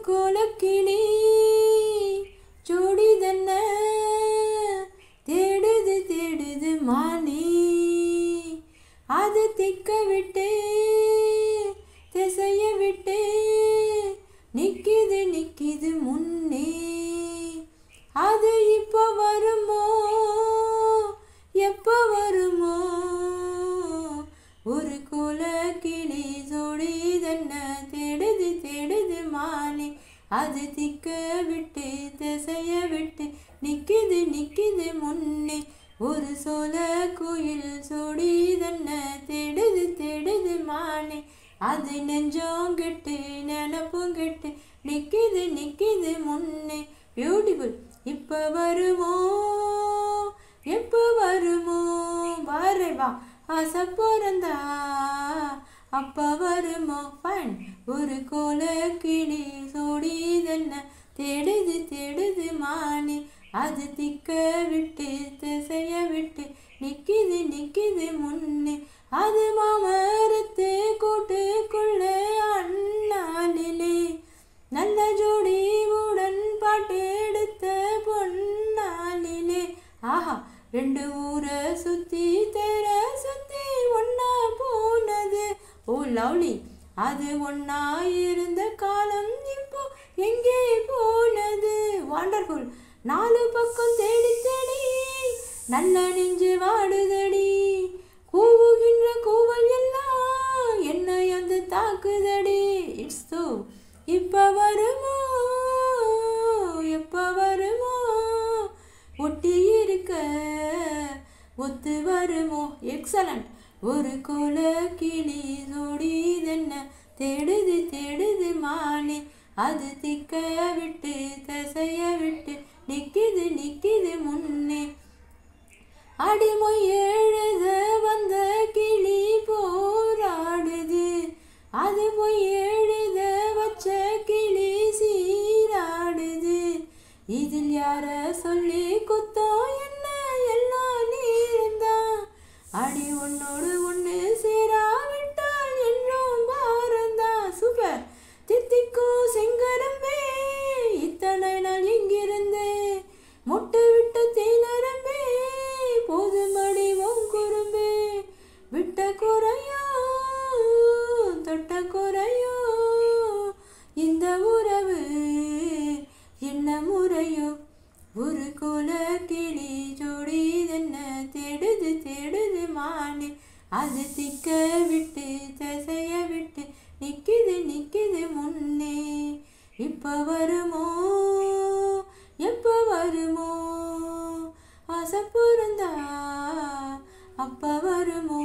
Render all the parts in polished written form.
கோலக்கிளி ஜோடி தன்ன தேடுது தேடுது மானே அது திக்க விட்டு திசைய விட்டு நிக்கிது நிக்கிது முன்னே அது இப்போ வருமோ எப்போ வருமோ ஒரு கோலக்கிளி ஜோடி தன்ன தேடுது தேடுது மானே அது திக்க விட்டு திசைய விட்டு நிக்கிது நிக்கிது முன்னே ஒரு சோல குயில் ஜோடி தன்ன தேடுது தேடுது மானே அது நெஞ்சம் கெட்டு நினப்பும் கெட்டு நிக்கிது நிக்கிது முன்னே பியூட்டிஃபுல் இப்போ வருமோ எப்போ வருமோ வாரே வா ஆசை பிறந்தா அப்போ வருமோ ஃபைன் ஒரு கோலக்கிளி ஜோடி தன்ன தேடுது தேடுது மானே அது திக்க விட்டு திசைய விட்டு நிக்கிது நிக்கிது முன்னே அது மாமரத்து கூட்டுக்குள்ள அண்ணாலிலே நல்ல ஜோடி உடன் பாட்டு எடுத்த பொன்னாலிலே ஆஹா ரெண்டு ஊரை சுத்தி தெர சுத்தி ஒன்னா போனது ஓ லவ்லி அது ஒன்னா இருந்த காலம் இப்போ எங்கே போனது வண்டர்ஃபுல் நாலு பக்கம் தேடி தேடி நல்ல நெஞ்சு வாடுதடி கூவுகின்ற கூவல் எல்லாம் என்னை வந்து தாக்குதடி இட்ஸ் ஸோ இப்போ வருமோ எப்போ வருமோ ஒட்டி இருக்க ஒத்து வருமோ எக்ஸலண்ட் ஒரு கோலக்கிளி ஜோடி தன்ன தேடுது தேடுது மானே அது திக்க விட்டு திசைய விட்டு நிக்கிது நிக்கிது முன்னே அடிமொய் எழுத வந்த கிளி போராடுது அது போய் எழுத வச்ச கிளி சீராடுது இதில் யார சொல்லி குத்தோ என்ன எல்லாம் நீர்ந்தான் அடி உன்னோடு ஒன்று சேராவிட்டால் என்றும் பாரந்தான் சூப்பர் தித்திக்கும் செங்கரம்பே இத்தனை நாள் எங்கிருந்தே மொட்டு விட்ட தேனரம்பே போதுமடி குறும்பே விட்ட குறையோ தொட்ட குறையோ இந்த உறவு என்ன முறையோ ஒரு கோலக்கிளி ஜோடி தன்ன தேடுது தேடுது மானே அது திக்க விட்டு திசைய விட்டு நிக்கிது நிக்கிது முன்னே இப்போ வருமோ எப்போ வருமோ ஆசை பிறந்தா அப்போ வருமோ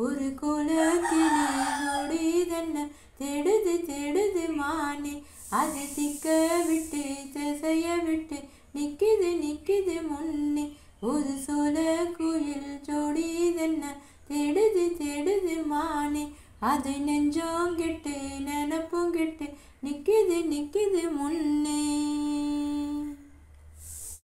ஒரு கோலக்கிளி ஜோடி தன்ன தேடுது தேடுது மானே அது திக்க விட்டு திசைய விட்டு நிக்கிது நிக்கிது முன்னே ஒரு சோல குயில் ஜோடி தன்ன தேடுது தேடுது மானே அது நெஞ்சம் கெட்டு நினப்பும் கெட்டு நிக்கிது நிக்கிது முன்னே.